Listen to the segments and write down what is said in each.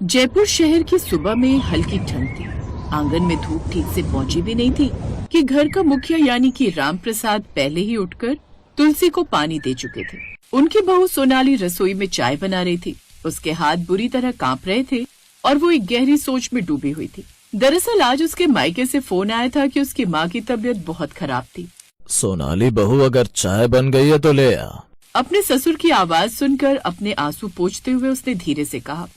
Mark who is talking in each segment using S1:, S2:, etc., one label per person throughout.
S1: जयपुर शहर की सुबह में हल्की ठंड थी। आंगन में धूप ठीक से पहुंची भी नहीं थी कि घर का मुखिया यानी कि राम प्रसाद पहले ही उठकर तुलसी को पानी दे चुके थे। उनकी बहू सोनाली रसोई में चाय बना रही थी। उसके हाथ बुरी तरह कांप रहे थे और वो एक गहरी सोच में डूबी हुई थी। दरअसल आज उसके मायके से फोन आया था कि उसकी माँ की तबीयत बहुत खराब थी।
S2: सोनाली बहू, अगर चाय बन गई है तो ले आ।
S1: अपने ससुर की आवाज सुनकर अपने आंसू पोंछते हुए उसने धीरे से कहा,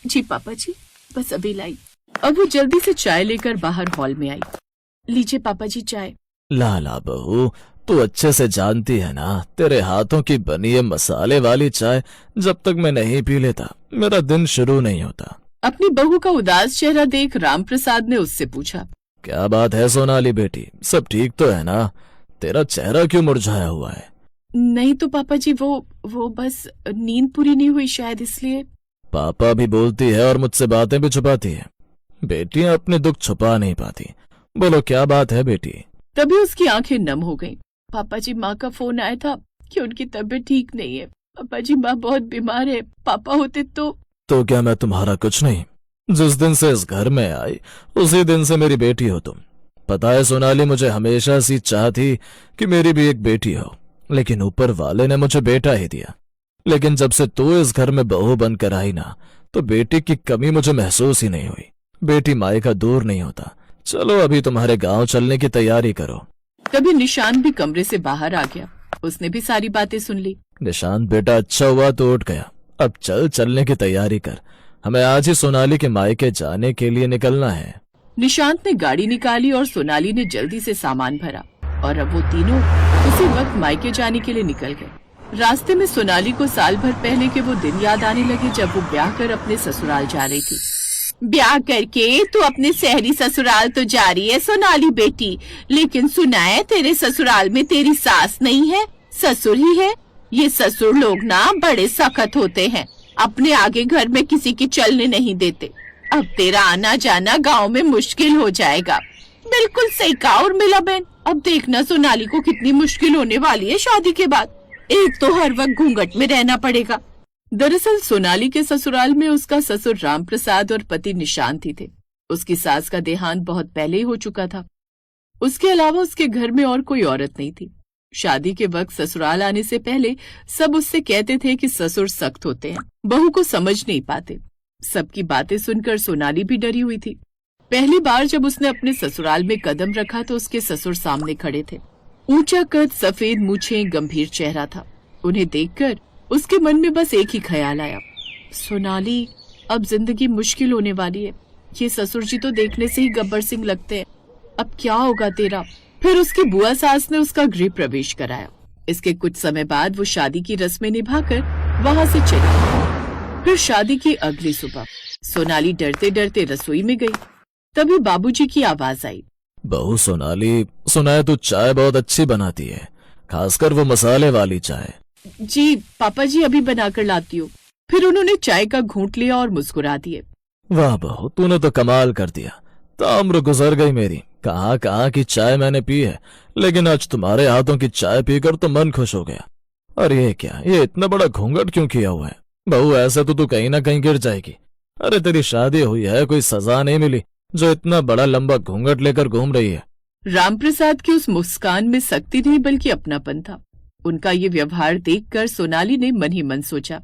S1: जी पापा जी, बस अभी लाई। अब वो जल्दी से चाय लेकर बाहर हॉल में आई। लीजिए पापा जी चाय।
S2: ला बहू, तू अच्छे से जानती है ना, तेरे हाथों की बनी है मसाले वाली चाय जब तक मैं नहीं पी लेता मेरा दिन शुरू नहीं होता।
S1: अपनी बहू का उदास चेहरा देख राम प्रसाद ने उससे पूछा,
S2: क्या बात है सोनाली बेटी, सब ठीक तो है ना? तेरा चेहरा क्यों मुरझाया हुआ है?
S1: नहीं तो पापा जी, वो बस नींद पूरी नहीं हुई शायद, इसलिए।
S2: पापा भी बोलती है और मुझसे बातें भी छुपाती है। बेटियां अपने दुख छुपा नहीं पाती। बोलो क्या बात है बेटी?
S1: तभी उसकी आंखें नम हो गईं। पापा जी, माँ का फोन आया था कि उनकी तबीयत ठीक नहीं है। पापा जी, माँ बहुत बीमार है। पापा होते तो
S2: क्या मैं तुम्हारा कुछ नहीं? जिस दिन से इस घर में आई उसी दिन से मेरी बेटी हो तुम। पता है सोनाली, मुझे हमेशा सी चाह थी कि मेरी भी एक बेटी हो, लेकिन ऊपर वाले ने मुझे बेटा ही दिया। लेकिन जब से तू इस घर में बहू बनकर आई ना, तो बेटी की कमी मुझे महसूस ही नहीं हुई। बेटी माई का दूर नहीं होता। चलो अभी तुम्हारे गांव चलने की तैयारी करो।
S1: तभी निशान भी कमरे से बाहर आ गया। उसने भी सारी बातें सुन ली।
S2: निशान बेटा, अच्छा हुआ तो उठ गया। अब चलने की तैयारी कर। हमें आज ही सोनाली के मायके जाने के लिए निकलना है।
S1: निशांत ने गाड़ी निकाली और सोनाली ने जल्दी से सामान भरा और अब वो तीनों उसी वक्त मायके जाने के लिए निकल गए। रास्ते में सोनाली को साल भर पहले के वो दिन याद आने लगे जब वो ब्याह कर अपने ससुराल जा रही थी। ब्याह करके तू अपने शहरी ससुराल तो जा रही है सोनाली बेटी, लेकिन सुना है तेरे ससुराल में तेरी सास नहीं है, ससुर ही है। ये ससुर लोग ना बड़े सख्त होते हैं, अपने आगे घर में किसी की चलने नहीं देते। अब तेरा आना जाना गांव में मुश्किल हो जाएगा। बिल्कुल सही कहा उर्मिला बहन। अब देखना सोनाली को कितनी मुश्किल होने वाली है शादी के बाद। एक तो हर वक्त घूंघट में रहना पड़ेगा। दरअसल सोनाली के ससुराल में उसका ससुर राम प्रसाद और पति निशांत ही थे। उसकी सास का देहांत बहुत पहले ही हो चुका था। उसके अलावा उसके घर में और कोई औरत नहीं थी। शादी के वक्त ससुराल आने से पहले सब उससे कहते थे कि ससुर सख्त होते हैं, बहू को समझ नहीं पाते। सबकी बातें सुनकर सोनाली भी डरी हुई थी। पहली बार जब उसने अपने ससुराल में कदम रखा तो उसके ससुर सामने खड़े थे। ऊंचा कद, सफेद मूछें, गंभीर चेहरा था। उन्हें देखकर उसके मन में बस एक ही ख्याल आया, सोनाली अब जिंदगी मुश्किल होने वाली है। ये ससुर जी तो देखने से ही गब्बर सिंह लगते हैं, अब क्या होगा तेरा। फिर उसकी बुआ सास ने उसका गृह प्रवेश कराया। इसके कुछ समय बाद वो शादी की रस्में निभाकर वहाँ से चली। फिर शादी की अगली सुबह सोनाली डरते डरते रसोई में गई। तभी बाबूजी की आवाज आई,
S2: बहू सोनाली, सुना है तू चाय बहुत अच्छी बनाती है, खासकर वो मसाले वाली चाय।
S1: जी पापा जी, अभी बनाकर लाती हूँ। फिर उन्होंने चाय का घूंट लिया और मुस्कुरा दिए।
S2: वाह बहू, तूने तो कमाल कर दिया। ताम्र गुजर गई मेरी। कहाँ की चाय मैंने पी है, लेकिन आज तुम्हारे हाथों की चाय पीकर तो मन खुश हो गया। और ये क्या, ये इतना बड़ा घूंघट क्यों किया हुआ है? बहू ऐसे तो तू कहीं ना कहीं गिर जाएगी। अरे तेरी शादी हुई है, कोई सजा नहीं मिली जो इतना बड़ा लंबा घूंघट लेकर घूम रही है।
S1: रामप्रसाद की उस मुस्कान में सख्ती नहीं बल्कि अपनापन था। उनका ये व्यवहार देखकर सोनाली ने मन ही मन सोचा,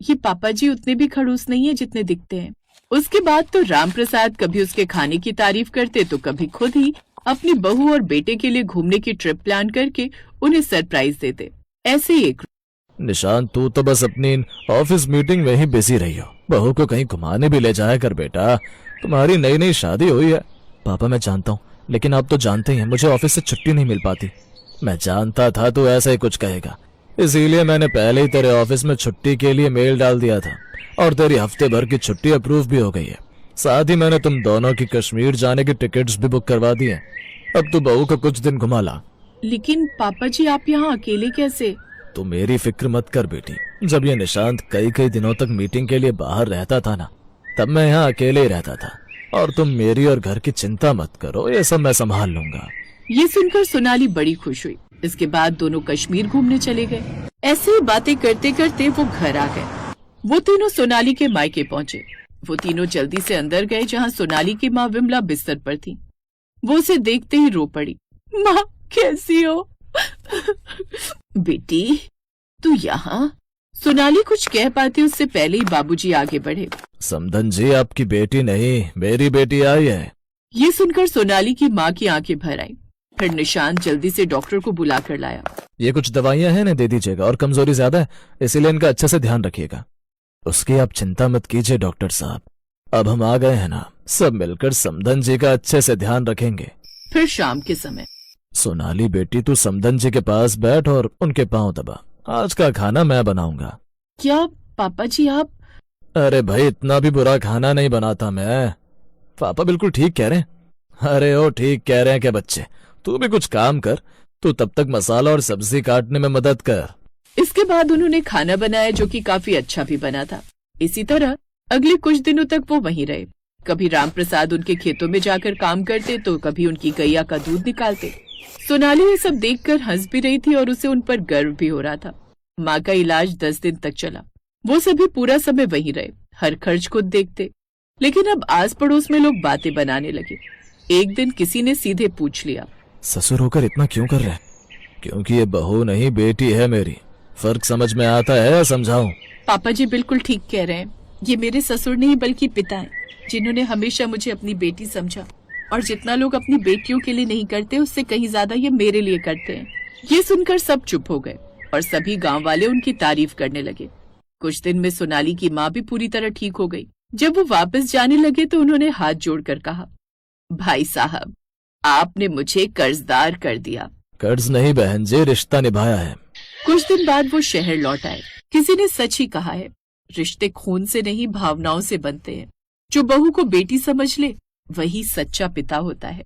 S1: ये पापा जी उतने भी खड़ूस नहीं है जितने दिखते हैं। उसके बाद तो रामप्रसाद कभी उसके खाने की तारीफ करते तो कभी खुद ही अपनी बहू और बेटे के लिए घूमने की ट्रिप प्लान करके उन्हें सरप्राइज देते। ऐसे ही एक
S2: निशान, तू तो बस अपनी ऑफिस मीटिंग में ही बिजी रही हो। बहू को कहीं घुमाने भी ले जाया कर बेटा, तुम्हारी नई नई शादी हुई है। पापा मैं जानता हूँ, लेकिन आप तो जानते ही हैं मुझे ऑफिस से छुट्टी नहीं मिल पाती। मैं जानता था तू ऐसा ही कुछ कहेगा, इसीलिए मैंने पहले ही तेरे ऑफिस में छुट्टी के लिए मेल डाल दिया था और तेरी हफ्ते भर की छुट्टी अप्रूव भी हो गई है। साथ ही मैंने तुम दोनों की कश्मीर जाने की टिकट्स भी बुक करवा दी हैं। अब तू बहू को कुछ दिन घुमा ला।
S1: लेकिन पापा जी, आप यहाँ अकेले कैसे?
S2: तू मेरी फिक्र मत कर बेटी। जब ये निशांत कई दिनों तक मीटिंग के लिए बाहर रहता था ना, तब मैं यहाँ अकेले ही रहता था। और तुम मेरी और घर की चिंता मत करो, ये सब मैं संभाल लूंगा।
S1: ये सुनकर सोनाली बड़ी खुश हुई। इसके बाद दोनों कश्मीर घूमने चले गए। ऐसे ही बातें करते करते वो घर आ गए। वो तीनों सोनाली के मायके पहुँचे। वो तीनों जल्दी से अंदर गए जहाँ सोनाली की माँ विमला बिस्तर पर थी। वो उसे देखते ही रो पड़ी। माँ कैसी हो? बेटी तू यहाँ? सोनाली कुछ कह पाती उससे पहले ही बाबूजी आगे बढ़े।
S2: समधन जी, आपकी बेटी नहीं मेरी बेटी आई है।
S1: ये सुनकर सोनाली की माँ की आंखें भर आई। फिर निशांत जल्दी से डॉक्टर को बुला कर लाया।
S2: ये कुछ दवाइयां हैं ना, दे दीजिएगा, और कमजोरी ज्यादा है इसीलिए इनका अच्छे से ध्यान रखिएगा। उसकी आप चिंता मत कीजिए डॉक्टर साहब, अब हम आ गए हैं ना, सब मिलकर समधन जी का अच्छे से ध्यान रखेंगे।
S1: फिर शाम के समय
S2: सोनाली बेटी, तू समधन जी के पास बैठ और उनके पांव दबा, आज का खाना मैं बनाऊंगा।
S1: क्या पापा जी आप?
S2: अरे भाई, इतना भी बुरा खाना नहीं बनाता मैं। पापा बिल्कुल ठीक कह रहे हैं। अरे ओ ठीक कह रहे हैं क्या बच्चे, तू भी कुछ काम कर, तू तब तक मसाला और सब्जी काटने में मदद कर।
S1: इसके बाद उन्होंने खाना बनाया जो कि काफी अच्छा भी बना था। इसी तरह अगले कुछ दिनों तक वो वहीं रहे। कभी राम प्रसाद उनके खेतों में जाकर काम करते तो कभी उनकी गैया का दूध निकालते। सोनाली ये सब देखकर हंस भी रही थी और उसे उन पर गर्व भी हो रहा था। माँ का इलाज 10 दिन तक चला। वो सभी पूरा समय वहीं रहे, हर खर्च खुद देखते। लेकिन अब आस पड़ोस में लोग बातें बनाने लगे। एक दिन किसी ने सीधे पूछ लिया,
S2: ससुर होकर इतना क्यों कर रहे हैं? क्योंकि ये बहू नहीं बेटी है मेरी, फर्क समझ में आता है या समझाऊं?
S1: पापा जी बिल्कुल ठीक कह रहे हैं। ये मेरे ससुर नहीं बल्कि पिता हैं, जिन्होंने हमेशा मुझे अपनी बेटी समझा। और जितना लोग अपनी बेटियों के लिए नहीं करते उससे कहीं ज्यादा ये मेरे लिए करते हैं। ये सुनकर सब चुप हो गए और सभी गांव वाले उनकी तारीफ करने लगे। कुछ दिन में सोनाली की माँ भी पूरी तरह ठीक हो गई। जब वो वापस जाने लगे तो उन्होंने हाथ जोड़कर कहा, भाई साहब आपने मुझे कर्जदार कर दिया।
S2: कर्ज नहीं बहन जी, रिश्ता निभाया है।
S1: कुछ दिन बाद वो शहर लौट आए। किसी ने सच ही कहा है, रिश्ते खून से नहीं भावनाओं से बनते हैं। जो बहू को बेटी समझ ले वही सच्चा पिता होता है।